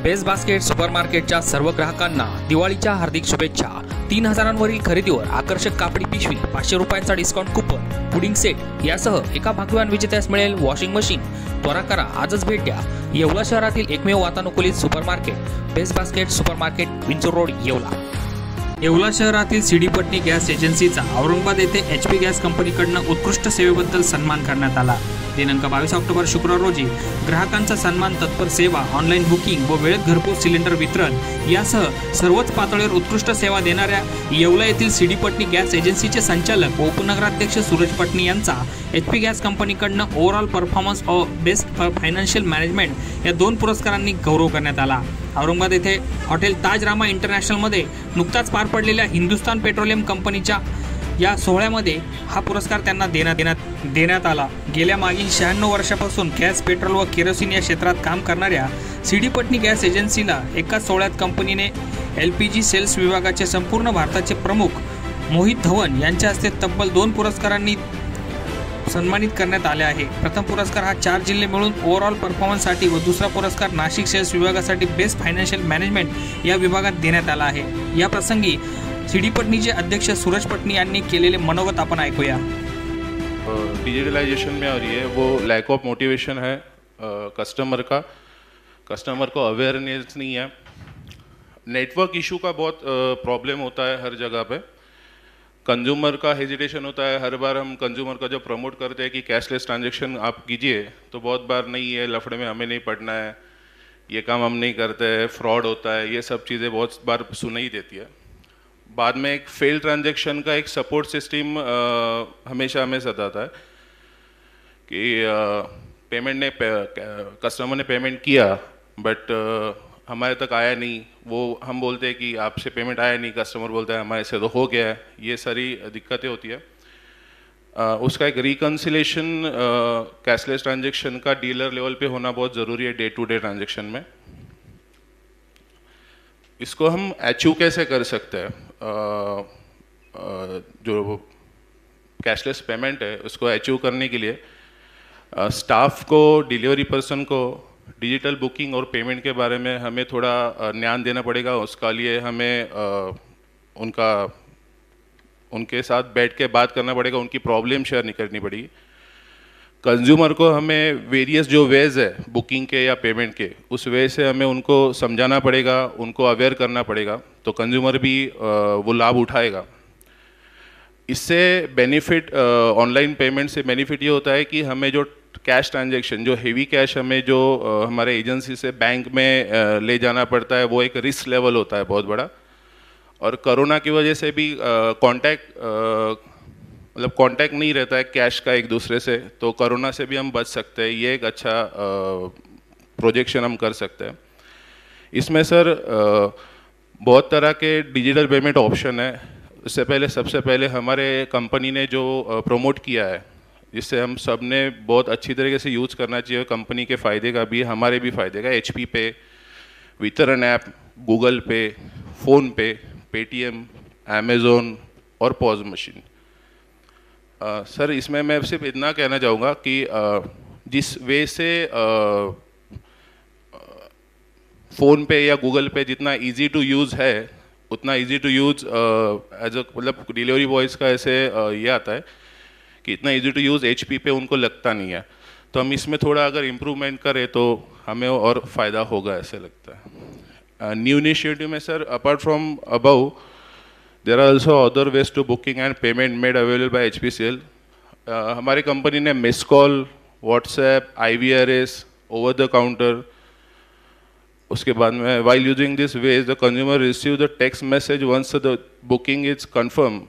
Best basket सुपरमार्केटच्या सर्व ग्राहकांना दिवाळीच्या हार्दिक शुभेच्छा। 3000वरील खरेदीवर आकर्षक कापडी पिशवी, 500 रुपयांचा डिस्काउंट कुपन, पुडिंग सेट यासह एका भाग्यवान विजेत्यास मिळेल वॉशिंग मशीन। त्वरा करा, आजच भेट द्या येवला शहरातील एकमेव वातानुकूलित supermarket best basket supermarket, Vinchur road, Yeola. Yeola शहरातील सीडी पटनी गॅस एजन्सीचा औरंगाबाद येथे HP गॅस कंपनीकडून उत्कृष्ट सेवेबद्दल सन्मान करण्यात आला। दिनांक 22 ऑक्टोबर शुक्रवार रोजी ग्राहकांचा सन्मान, तत्पर सेवा, ऑनलाईन बुकिंग व वेळेत घरपोच सिलेंडर वितरण यासह सर्वच पातळीवर उत्कृष्ट सेवा देणाऱ्या येवला येथील सीडी पटनी गॅस एजन्सीचे संचालक व उपनगराध्यक्ष सूरज पटनी यांचा HP गॅस कंपनीकडून ओव्हरऑल परफॉर्मन्स व बेस्ट फायनान्शियल मॅनेजमेंट या 2 पुरस्कारांनी गौरव करण्यात आला। औरंगाबाद येथे हॉटेल ताज रामा इंटरनॅशनलमध्ये नुकताच पार पडलेल्या हिंदुस्तान पेट्रोलियम कंपनीच्या या सोहळ्यामध्ये हा पुरस्कार त्यांना देण्यात आला। गेल्या मागील 96 वर्षापासून गॅस, पेट्रोल व केरोसिन या क्षेत्रात काम करणाऱ्या सीडी पटनी गॅस एजन्सीला एकाच सोहळ्यात कंपनीने LPG सेल्स विभागाचे संपूर्ण भारताचे प्रमुख मोहित धवन यांच्या हस्ते तब्बल 2 पुरस्कारांनी सन्मानित करण्यात आले आहे। प्रथम पुरस्कार हा 4 जिल्हे मिळून ओव्हरऑल परफॉर्मन्ससाठी व दुसरा पुरस्कार नाशिक सेल्स विभागासाठी बेस्ट फायनान्शियल मॅनेजमेंट या विभागात देण्यात आला आहे। या प्रसंगी सीडी पटनीचे अध्यक्ष सूरज पटनी यांनी केलेले मनोगत आपण ऐकूया। डिजिटलाइजेशन में और ये वो लैक ऑफ मोटिवेशन है कस्टमर को अवेयरनेस नहीं है। नेटवर्क इशू का बहुत प्रॉब्लम होता है हर जगह पे। कंज्यूमर का हेजिटेशन होता है। हर बार हम कंज्यूमर का जब प्रमोट करते हैं कि कैशलेस ट्रांजैक्शन आप कीजिए, तो बहुत बार नहीं, ये लफड़े में हमें नहीं पड़ना है, ये काम हम नहीं करते, फ्रॉड होता है, ये सब चीज़ें बहुत बार सुनाई देती है। बाद में एक फेल ट्रांजैक्शन का एक सपोर्ट सिस्टम हमेशा हमें सताता है कि कस्टमर ने पेमेंट किया बट हमारे तक आया नहीं। वो हम बोलते हैं कि आपसे पेमेंट आया नहीं, कस्टमर बोलता है हमारे से तो हो गया है। ये सारी दिक्कतें होती है। उसका एक रिकन्सिलेशन कैशलेस ट्रांजैक्शन का डीलर लेवल पे होना बहुत ज़रूरी है डे टू डे ट्रांजैक्शन में। इसको हम अचीव कैसे कर सकते हैं? जो कैशलेस पेमेंट है उसको अचीव करने के लिए स्टाफ को, डिलीवरी पर्सन को डिजिटल बुकिंग और पेमेंट के बारे में हमें थोड़ा ज्ञान देना पड़ेगा। उसका लिए हमें उनके साथ बैठ के बात करना पड़ेगा, उनकी प्रॉब्लम शेयर नहीं करनी पड़ेगी। कंज्यूमर को हमें वेरियस जो वेज है बुकिंग के या पेमेंट के, उस वे से हमें उनको समझाना पड़ेगा, उनको अवेयर करना पड़ेगा, तो कंज्यूमर भी वो लाभ उठाएगा। इससे बेनिफिट, ऑनलाइन पेमेंट से बेनिफिट ये होता है कि हमें जो कैश ट्रांजैक्शन, जो हेवी कैश हमें जो हमारे एजेंसी से बैंक में ले जाना पड़ता है, वो एक रिस्क लेवल होता है बहुत बड़ा। और कोरोना की वजह से भी कांटेक्ट नहीं रहता है कैश का एक दूसरे से, तो कोरोना से भी हम बच सकते हैं। ये एक अच्छा प्रोजेक्शन हम कर सकते हैं। इसमें सर बहुत तरह के डिजिटल पेमेंट ऑप्शन है। उससे पहले, सबसे पहले हमारे कंपनी ने जो प्रमोट किया है, जिससे हम सब ने बहुत अच्छी तरीके से यूज़ करना चाहिए, कंपनी के फ़ायदे का भी, हमारे भी फ़ायदे का, HP पे, वितरण ऐप, गूगल पे, फ़ोन पे, पेटीएम, अमेज़ोन और पॉज मशीन। सर इसमें मैं सिर्फ इतना कहना चाहूँगा कि जिस वे से फ़ोन पे या गूगल पे जितना इजी टू यूज़ है, उतना easy to use as a, मतलब डिलीवरी बॉयज़ का ऐसे ये आता है कि इतना इजी टू यूज़ HP पे उनको लगता नहीं है। तो हम इसमें थोड़ा अगर इम्प्रूवमेंट करें तो हमें और फ़ायदा होगा, ऐसे लगता है। न्यू इनिशिएटिव में sir, apart from above, there are also other ways to booking and payment made available by HPCL। हमारी कंपनी ने miss call, WhatsApp, IVRS, over the counter, उसके बाद में while using this ways the consumer receive the text message once the booking is confirm.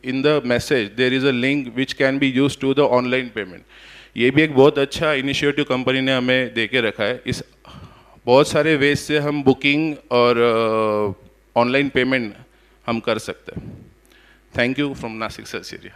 In the message there is a link which can be used to the online payment। ये भी एक बहुत अच्छा initiative company ने हमें दे के रखा है। इस बहुत सारे वेज से हम बुकिंग और ऑनलाइन पेमेंट हम कर सकते हैं। Thank you from Nashik sales area.